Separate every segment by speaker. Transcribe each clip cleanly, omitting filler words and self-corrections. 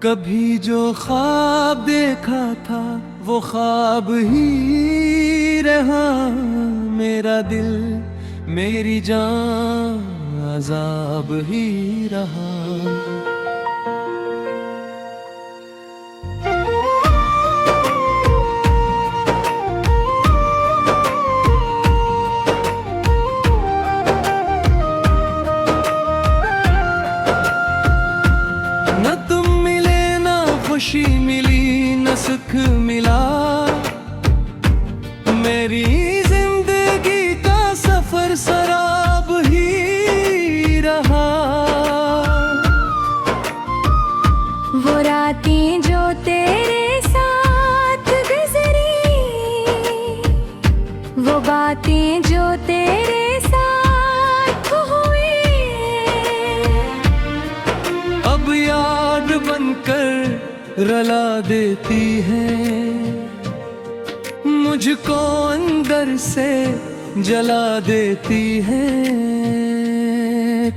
Speaker 1: कभी जो ख्वाब देखा था वो ख्वाब ही रहा। मेरा दिल मेरी जान अज़ाब ही रहा। न तुम मिले न खुशी मिली न सुख मिला। मेरी जिंदगी का सफर शराब ही रहा।
Speaker 2: वो रातें जो तेरे साथ गुजरी, वो बातें जो तेरे साथ हुई,
Speaker 1: अब याद बनकर रला देती है। मुझको अंदर से जला देती है।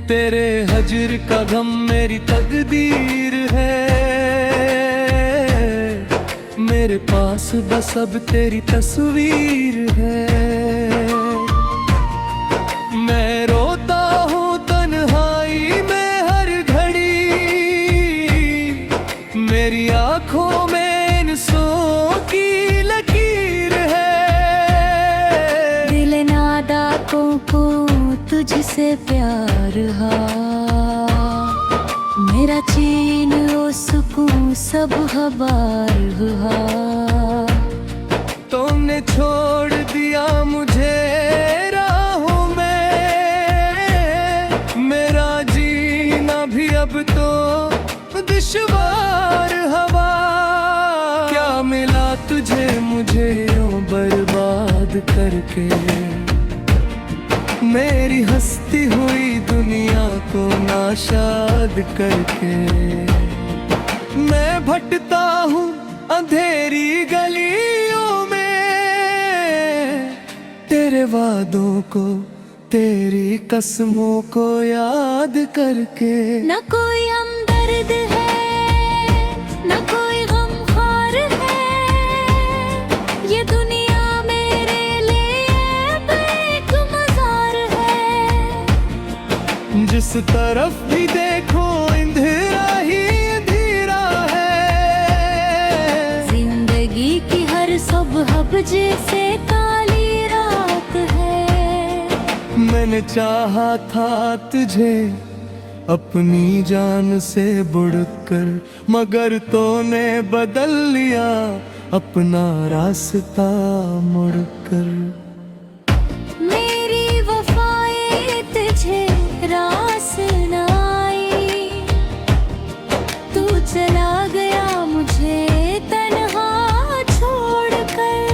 Speaker 1: तेरे हजर का गम मेरी तकदीर है। मेरे पास बस अब तेरी तस्वीर है। मैं रोता हूँ तन्हाई में हर घड़ी। मेरी आंखों में इंसों की लकीर है।
Speaker 2: दिल नादा को तुझसे प्यार हा। मेरा चैन ओ सुकून सब हबार हुआ।
Speaker 1: तुमने छोड़ दिया मुझे राहों में। मेरा जीना भी अब तो दुश्वार हवा। क्या मिला तुझे मुझे यूं बर्बाद करके। मेरी हंसती हुई दुनिया को नाशाद करके। मैं भटकता हूँ अंधेरी गलियों में। तेरे वादों को तेरी कसमों को याद करके।
Speaker 2: न कोई हमदर्द है न कोई गमख्वार है। ये दुनिया मेरे लिए अब एक मज़ार है।
Speaker 1: जिस तरफ भी देखो अंधेरा ही अंधेरा है।
Speaker 2: जिंदगी की हर सुबह जैसे काली रात है।
Speaker 1: मैंने चाहा था तुझे अपनी जान से बढ़कर। मगर तूने बदल लिया अपना रास्ता मुड़कर।
Speaker 2: मेरी वफाएं तुझे रास न आई। तू चला गया मुझे तन्हा छोड़कर।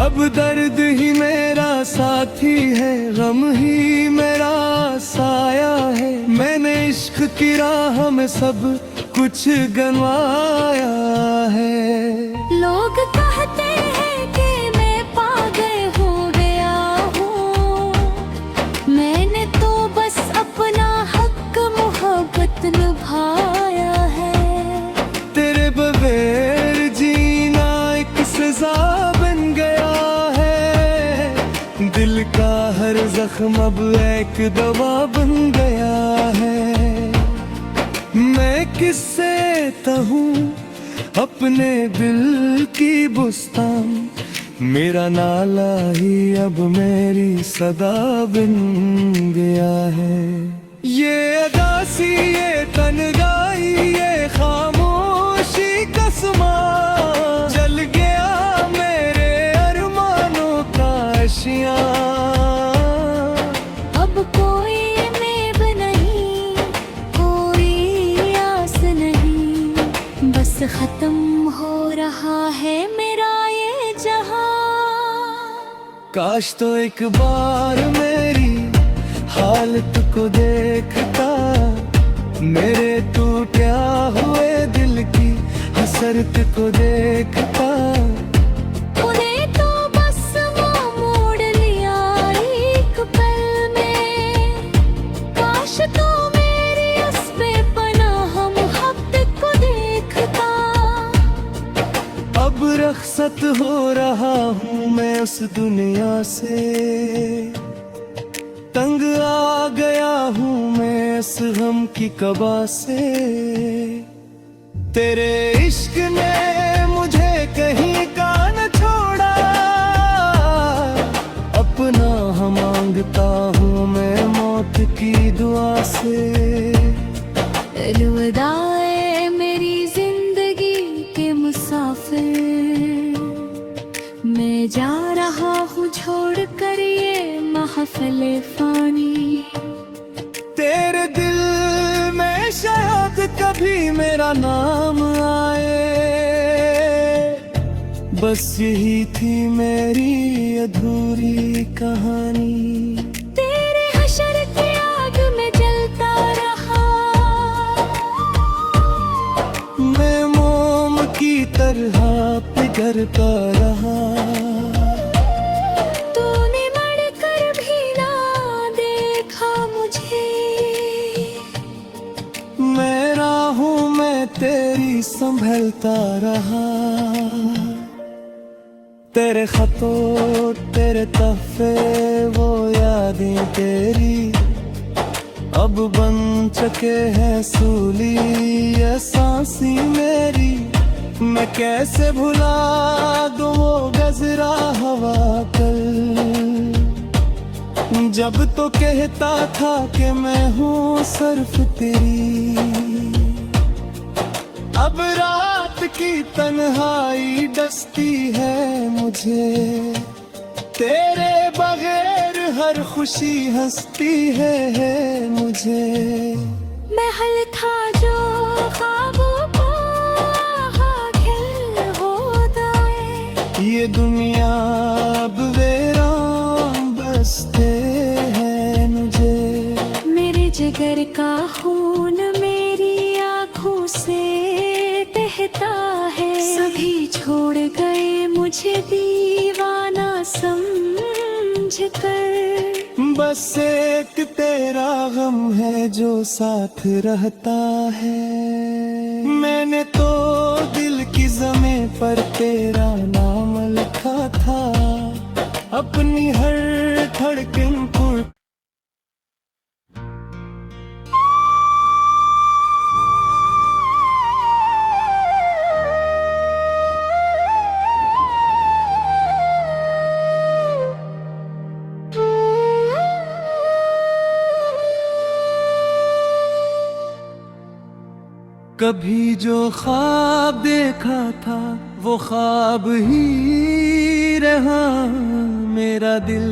Speaker 1: अब दर्द ही मेरा साथी है गम ही मेरा साया है। मैंने इश्क की राह में सब कुछ गंवाया है।
Speaker 2: लोग कहते हैं कि मैं पागल हो गया हूँ। मैंने तो बस अपना हक मोहब्बत निभाया है।
Speaker 1: तेरे बगैर जीना एक सजा बन गया है। दिल का हर जख्म अब एक दवा बन गया है। मैं किससे कहूँ अपने दिल की बुस्तान। मेरा नाला ही अब मेरी सदा बन गया है। ये अदासी ये तन्हाई ये खामोशी का समा। जल गया मेरे अरमानों का आशियाँ।
Speaker 2: अब कोई उम्मीद नहीं कोई आस नहीं। बस खत्म हो रहा है मेरा ये जहां।
Speaker 1: काश तो एक बार मेरी हालत को देखता। मेरे टूटा हुए दिल की हसरत को देखता।
Speaker 2: उन्हें तो बस वो मोड़ लिया एक पल में। काश तो मेरी उस पे पनाह मोहब्बत
Speaker 1: हो रहा हूँ मैं उस दुनिया से, तंग आ गया हूँ मैं इस गम की कबा से। तेरे इश्क ने मुझे कहीं का न छोड़ा, अपना हम मांगता हूँ मैं मौत की दुआ से।
Speaker 2: अलविदाए मेरी जिंदगी के मुसाफिर, मैं जा रहा हूँ छोड़ कर ये महफिल फानी।
Speaker 1: तेरे दिल में शायद कभी मेरा नाम आए, बस यही थी मेरी अधूरी कहानी।
Speaker 2: तेरे हशर की आग में जलता रहा,
Speaker 1: मैं मोम की तरह पिघलता रहा।
Speaker 2: तूने मरकर भी ना देखा मुझे,
Speaker 1: मैं राहों में तेरी संभलता रहा। तेरे खतों तेरे तहफे वो यादें तेरी, अब बन चुके हैं सूली ये सांसी मेरी। मैं कैसे भुला दूं वो गजरा हवा कल, जब तो कहता था कि मैं हूँ सिर्फ तेरी। अब रात की तन्हाई डसती है मुझे, तेरे बगैर हर खुशी हंसती है मुझे।
Speaker 2: महल था जो ख्वाबों को आखिर होता है,
Speaker 1: ये दुनिया अब वीरान बसते हैं मुझे।
Speaker 2: मेरे जिगर का खून मेरी आँखों से बहता है। सभी छोड़ गए मुझे दीवाना समझ कर,
Speaker 1: बस एक तेरा गम है जो साथ रहता है। मैंने तो दिल की ज़मीं पर तेरा नाम लिखा था, अपनी हर धड़कन को। कभी जो ख्वाब देखा था वो ख्वाब ही रहा, मेरा दिल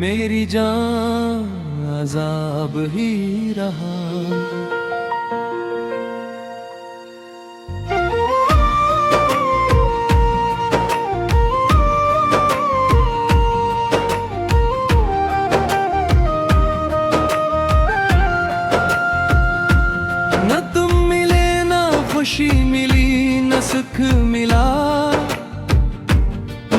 Speaker 1: मेरी जान अज़ाब ही रहा। खुशी मिली न सुख मिला,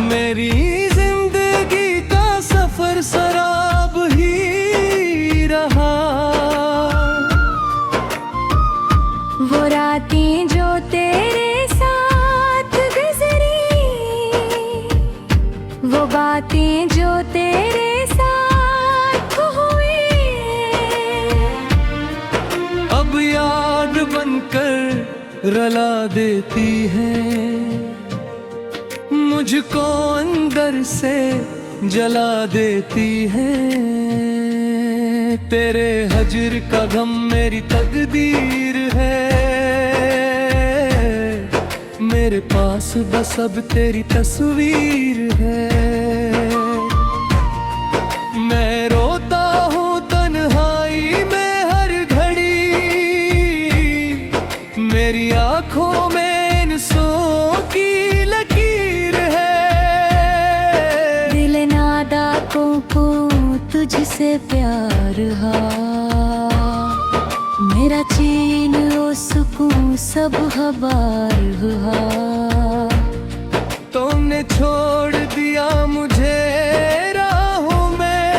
Speaker 1: मेरी जिंदगी का सफर शराब ही रहा।
Speaker 2: वो रातें जो तेरे साथ गुजरी, वो बातें जो तेरे साथ हुई,
Speaker 1: अब याद बनकर रला देती है मुझको, अंदर से जला देती है। तेरे हजर का गम मेरी तकदीर है, मेरे पास बस अब तेरी तस्वीर है। मैं रोता हूँ तन्हाई में हर घड़ी, मेरी आँखों में इंसों की लकीर है।
Speaker 2: दिल नादा को तुझसे प्यार हा, मेरा चैन ओ सुकून सब हबार हुआ।
Speaker 1: तुमने छोड़ दिया मुझे राहों में,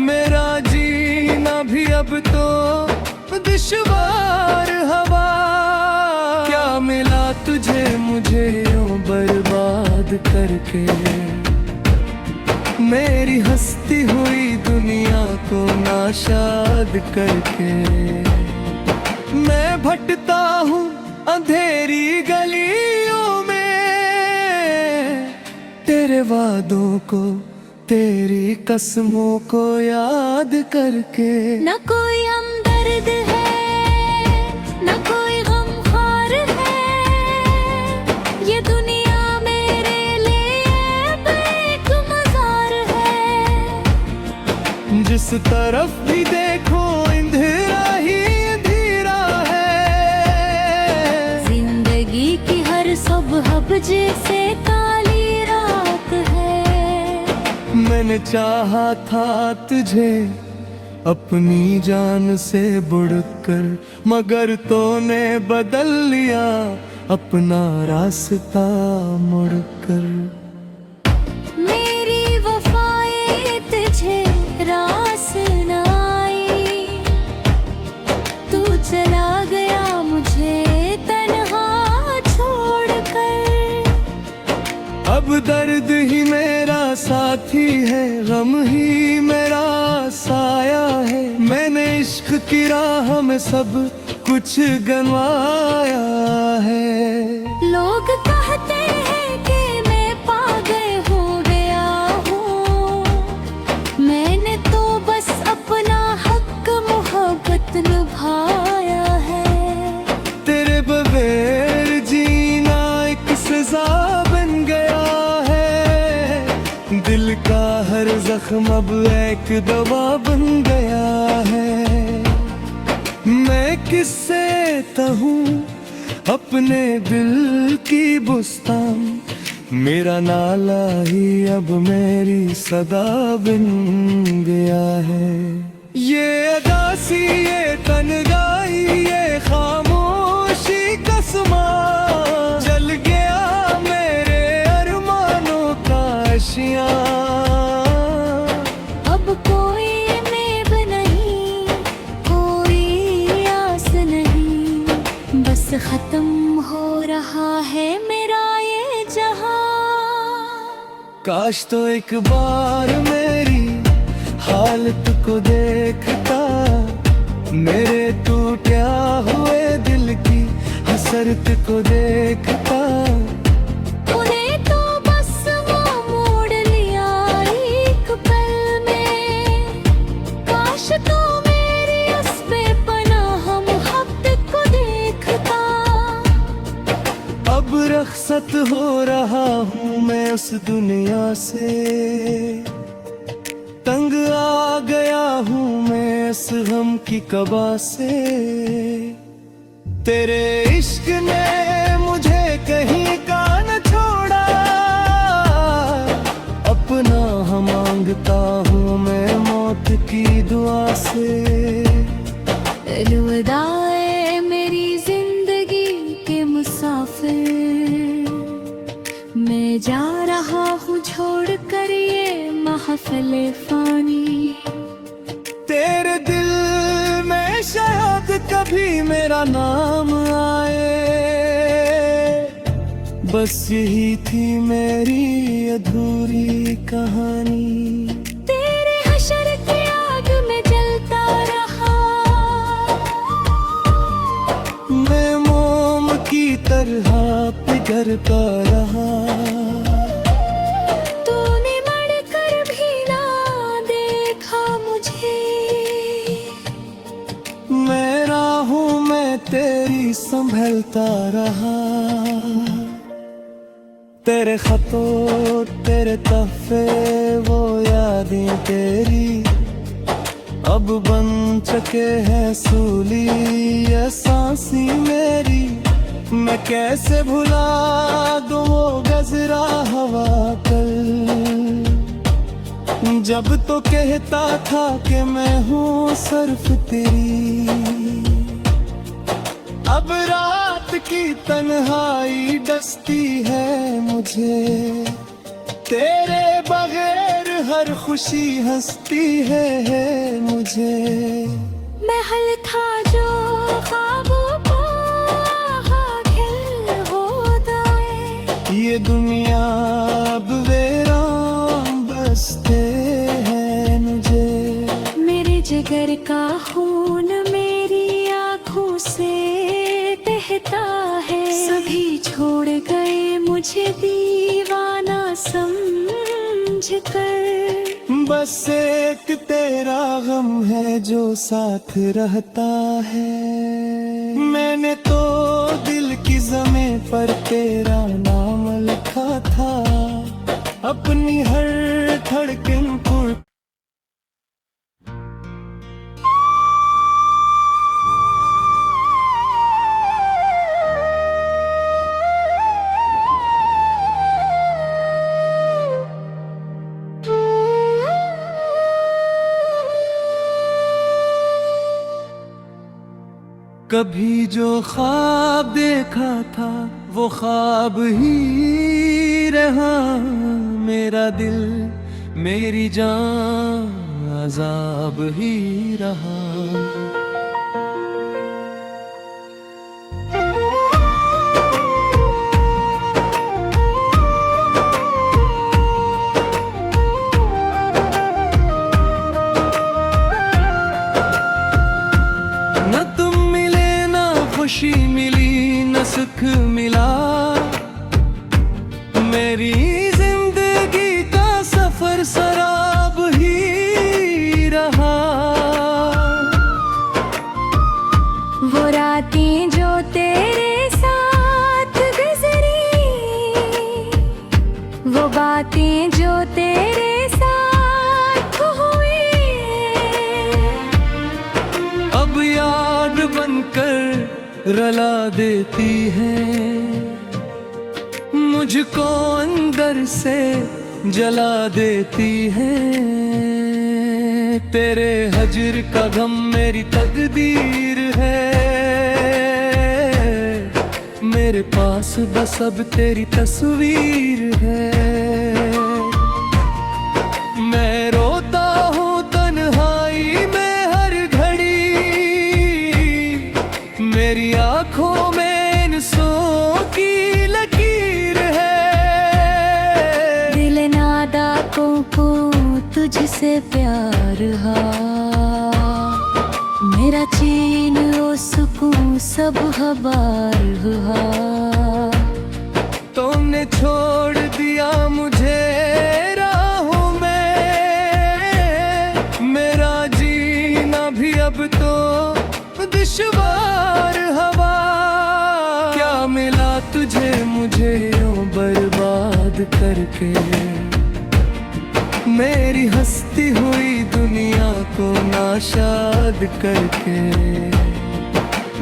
Speaker 1: मेरा जीना भी अब तो दुश्वार हवा। क्या मिला तुझे मुझे यूं शाद करके। मैं भटकता हूँ अंधेरी गलियों में, तेरे वादों को तेरी कसमों को याद करके।
Speaker 2: न कोई हमदर्द है न कोई गमख्वार है, ये दुनिया मेरे लिए एक मज़ार है।
Speaker 1: जिस तरफ भी देखो अंधेरा ही अंधेरा है।
Speaker 2: जिंदगी की हर सुबह जैसे काली रात है।
Speaker 1: मैंने चाहा था तुझे अपनी जान से बढ़कर, मगर तूने बदल लिया अपना रास्ता मुड़कर।
Speaker 2: मेरी वफाएं तुझे रास न आई, तू चला गया मुझे तन्हा छोड़कर।
Speaker 1: अब दर्द ही मेरा साथी है, गम ही मेरा साया है। मैंने इश्क की राह में सब कुछ गंवाया है।
Speaker 2: लोग कहते हैं कि मैं पागल हो गया हूँ, मैंने तो बस अपना हक मोहब्बत निभाया है।
Speaker 1: तेरे बगैर जीना एक सजा बन गया है। दिल का हर जख्म अब एक दवा बन गया है। मैं किससे कहूँ अपने दिल की बुस्तान, मेरा नाला ही अब मेरी सदा बन गया है। ये अदासी ये तन्हाई ये खामोशी का समा, जल गया मेरे अरमानों का आशियाँ।
Speaker 2: अब कोई उम्मीद नहीं कोई आस नहीं, बस खत्म हो रहा है मेरा ये जहां।
Speaker 1: काश तो एक बार मेरी हालत को देखता, मेरे टूटा हुए दिल की हसरत को देखता।
Speaker 2: उन्हें तो बस वो मोड़ लिया एक पल में, काश तो मेरी उस बेपनाह मोहब्बत को देखता।
Speaker 1: अब रखसत हो रहा हूँ मैं उस दुनिया से, तंग आ गया हूँ मैं इस गम की कबा से। तेरे इश्क ने मुझे कहीं का न छोड़ा, अपना हम मांगता हूँ मैं मौत की दुआ से।
Speaker 2: अलविदा ऐ मेरी जिंदगी के मुसाफिर, मैं जा रहा हूँ छोड़ कर ये महफिल फानी।
Speaker 1: तेरे दिल में शायद कभी मेरा नाम आए, बस यही थी मेरी अधूरी कहानी।
Speaker 2: तेरे हशर की आग में जलता रहा,
Speaker 1: मैं मोम की तरह पिघलता रहा।
Speaker 2: तूने मड़कर भी ना देखा मुझे,
Speaker 1: मैं राहों में तेरी संभलता रहा। तेरे खतों तेरे तहफे वो यादें तेरी, अब बन चुके हैं सूली ये सांसी मेरी। मैं कैसे भुला दूं वो गजरा हवा कल, जब तो कहता था कि मैं हूँ सिर्फ तेरी। अब रात की तन्हाई डसती है मुझे, तेरे बगैर हर खुशी हंसती है मुझे।
Speaker 2: महल था जो ख्वाबों को आखिर होता है,
Speaker 1: ये दुनिया अब वीरान बसते हैं मुझे।
Speaker 2: मेरे जिगर का खून मेरी आँखों से बहता है। सभी छोड़ गए मुझे दीवाना समझकर।
Speaker 1: बस एक तेरा गम है जो साथ रहता है। मैंने तो दिल की ज़मीं पर तेरा नाम लिखा था, अपनी हर धड़कन को। कभी जो ख्वाब देखा था वो ख्वाब ही रहा। मेरा दिल मेरी जान अज़ाब ही रहा। खुशी मिली न सुख मिला, मेरी जिंदगी का सफर शराब ही रहा।
Speaker 2: वो रातें जो तेरे साथ गुजरी, वो बातें जो तेरे साथ हुई,
Speaker 1: अब याद बनकर रला देती है मुझको, अंदर से जला देती है। तेरे हजर का गम मेरी तकदीर है। मेरे पास बस अब तेरी तस्वीर है। मैं रोता हूँ तन्हाई में हर घड़ी, मेरी आँखों में इंसों की लकीर है।
Speaker 2: दिल नादा को तुझसे प्यार हा, मेरा चैन ओ सुकून सब हबार हा।
Speaker 1: तुमने छोड़ दिया मुझे राहों में, मेरा जीना भी अब तो दुश्वार हवा। क्या मिला तुझे मुझे यूं बर्बाद करके, मेरी हंसती हुई दुनिया को नाशाद करके।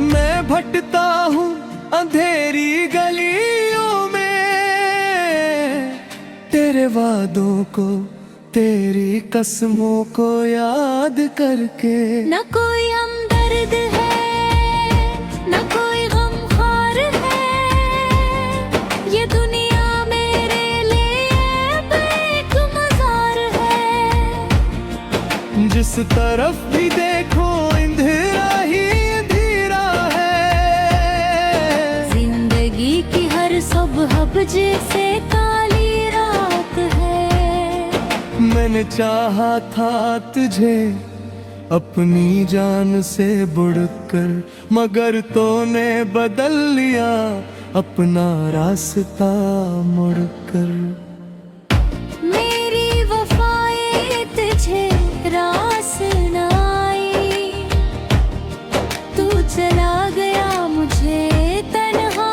Speaker 1: मैं भटकता हूँ अंधेरी गलियों में, तेरे वादों को तेरी कसमों को याद करके।
Speaker 2: न कोई हमदर्द है न कोई गमख्वार है, ये दुनिया मेरे लिए एक मज़ार है।
Speaker 1: जिस तरफ भी देखो अंधेरा ही अंधेरा है।
Speaker 2: जिंदगी की हर सुबह जैसे काली रात है।
Speaker 1: मैंने चाहा था तुझे अपनी जान से बढ़कर, मगर तूने बदल लिया अपना रास्ता मुड़कर।
Speaker 2: मेरी वफाएं तुझे रास न आई, तू चला गया मुझे तन्हा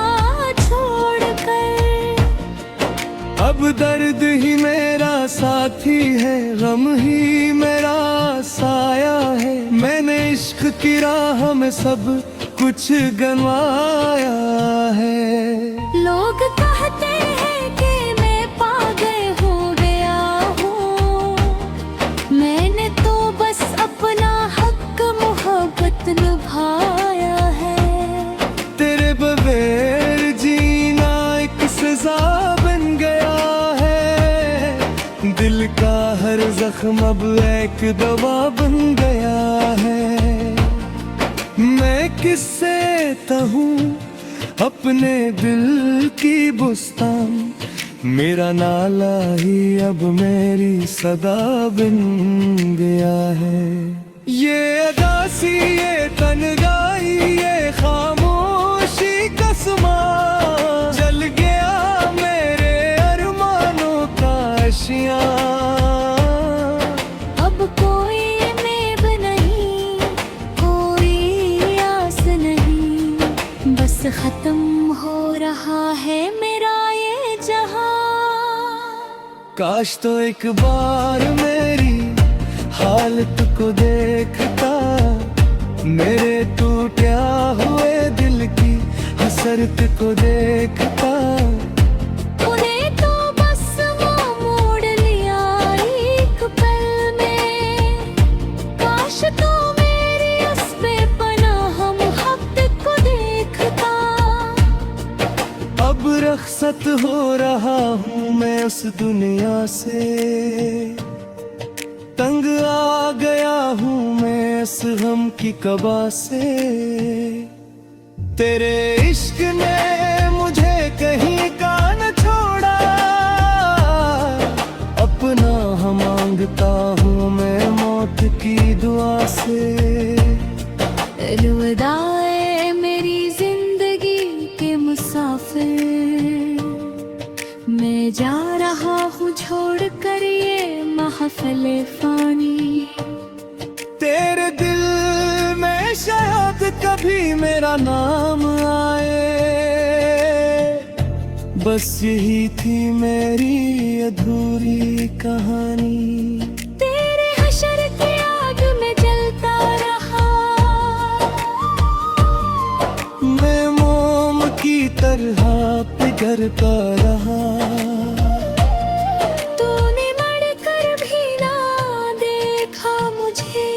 Speaker 2: छोड़कर।
Speaker 1: अब दर्द ही मेरा साथी है, गम ही मेरा साया है। मैंने इश्क की राह में सब कुछ गंवाया है।
Speaker 2: लोग कहते हैं कि मैं पागल हो गया हूँ, मैंने तो बस अपना हक मोहब्बत निभाया है।
Speaker 1: तेरे बगैर जीना एक सजा बन गया है। दिल का हर जख्म अब एक दवा बन गया है। मैं किससे कहूँ अपने दिल की बुस्तान, मेरा नाला ही अब मेरी सदा बन गया है। ये
Speaker 2: खत्म हो रहा है मेरा ये जहां।
Speaker 1: काश तो एक बार मेरी हालत को देखता, मेरे टूटा हुए दिल की हसरत को देखता।
Speaker 2: तूने तो बस वो मोड़ लिया एक पल में, काश तो मेरी उस बेपनाह मोहब्बत को देखता।
Speaker 1: अब रखसत हो रहा हूँ मैं उस दुनिया से, तंग आ गया हूँ मैं इस गम की कबा से। तेरे इश्क ने मुझे कहीं का न छोड़ा, अपना हम मांगता हूँ मैं मौत की दुआ से।
Speaker 2: अलविदाए मेरी जिंदगी के मुसाफिर, मैं जा रहा हूँ छोड़ कर ये महफिल फानी।
Speaker 1: तेरे दिल में शायद कभी मेरा नाम आए, बस यही थी मेरी अधूरी कहानी।
Speaker 2: तेरे हशर की आग में जलता रहा,
Speaker 1: मैं मोम की तरह पिघलता रहा।
Speaker 2: तूने मर कर भी ना देखा मुझे,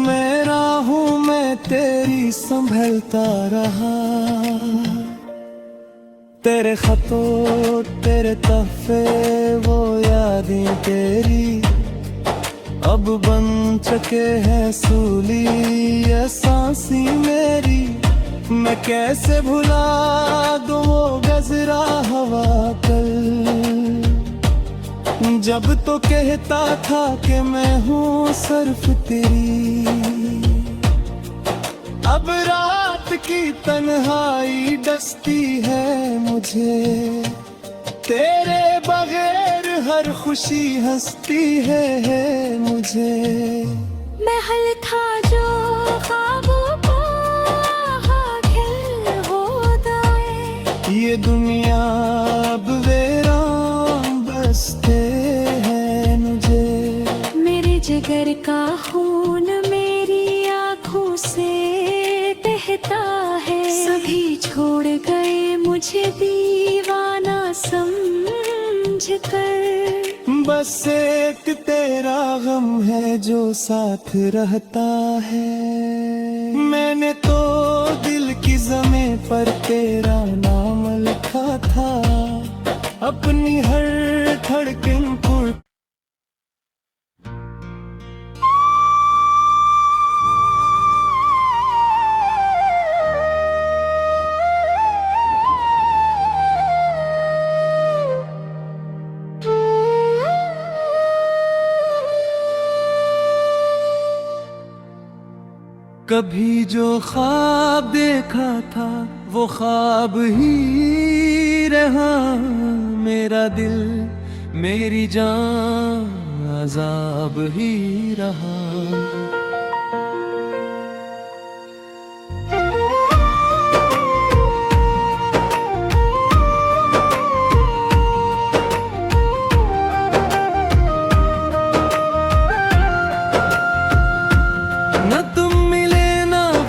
Speaker 1: मैं राहों में तेरी संभलता रहा। तेरे खतों तेरे तहफे वो यादें तेरी, अब बन चुके हैं सूली ये सांसी मेरी। मैं कैसे भुला दूं वो गजरा हवा कल, जब तो कहता था कि मैं हूँ सिर्फ तेरी। अब रात की तन्हाई डसती है मुझे, तेरे बगैर हर खुशी हंसती है मुझे।
Speaker 2: महल था जो ख्वाबों को हाकिल होता है,
Speaker 1: ये दुनिया अब वीरान बसते हैं मुझे।
Speaker 2: मेरे जिगर का खून मेरी आँखों से बहता है, सभी छोड़ गए मुझे दीवाना समझ कर।
Speaker 1: बस एक तेरा गम है जो साथ रहता है, मैंने तो दिल की ज़मीं पर तेरा नाम लिखा था, अपनी हर धड़कन को। कभी जो ख्वाब देखा था वो ख्वाब ही रहा, मेरा दिल मेरी जान अज़ाब ही रहा।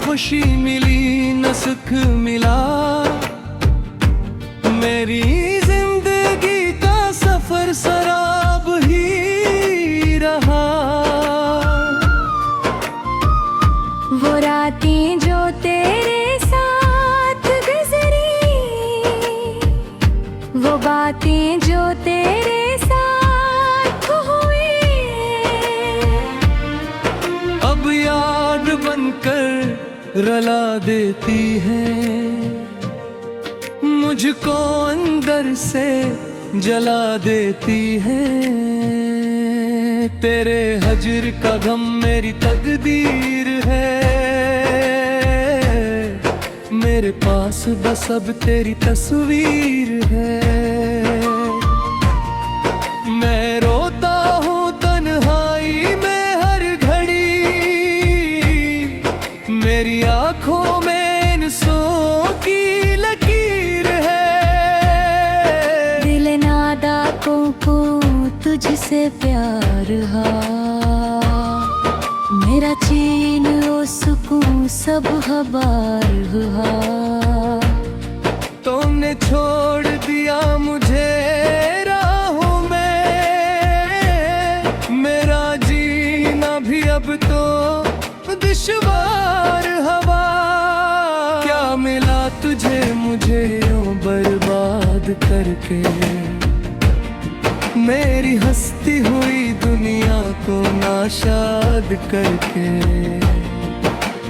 Speaker 1: खुशी मिली न सुख मिला, मेरी जिंदगी का सफर शराब ही रहा।
Speaker 2: वो रातें जो तेरे साथ गुजरी, वो बातें जो तेरे साथ हुई,
Speaker 1: अब याद बनकर रला देती है मुझको, अंदर से जला देती है। तेरे हजर का गम मेरी तकदीर है, मेरे पास बस अब तेरी तस्वीर है। मैं रोता हूँ तन्हाई में हर घड़ी, मेरी आँखों में
Speaker 2: मेरा चैन ओ सुकून सब हबार हुआ।
Speaker 1: तुमने छोड़ दिया मुझे राहों में, मेरा जीना भी अब तो दुश्वार हवा। क्या मिला तुझे मुझे यूं बर्बाद करके, मेरी हंसती हुई दुनिया को नाशाद करके।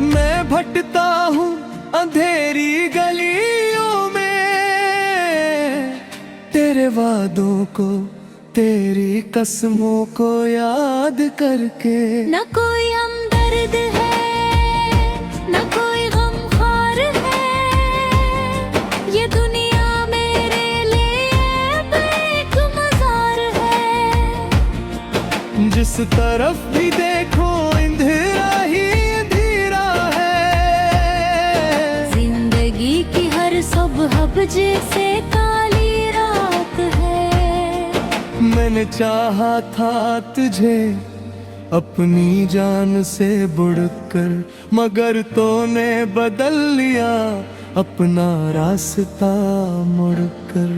Speaker 1: मैं भटकता हूँ अंधेरी गलियों में, तेरे वादों को तेरी कसमों को याद करके।
Speaker 2: न कोई हमदर्द है न कोई गमख्वार है, ये दुनिया मेरे लिए एक मजार है।
Speaker 1: जिस तरफ भी देखो अंधेरा ही अंधेरा है।
Speaker 2: जिंदगी की हर सुबह जैसे काली रात है।
Speaker 1: मैंने चाहा था तुझे अपनी जान से बढ़कर, मगर तूने बदल लिया अपना रास्ता मुड़कर।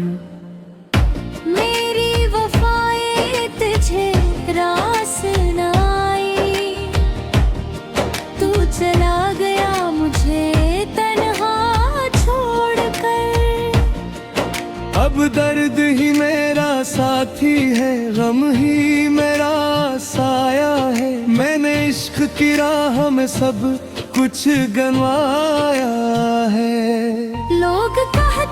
Speaker 2: मेरी वफाएं तुझे रास न आई, तू चला गया मुझे तन्हा छोड़कर।
Speaker 1: अब दर्द ही मेरा साथी है, गम ही मेरा साया है। मैंने इश्क की राह में सब कुछ गंवाया है।
Speaker 2: लोग कहते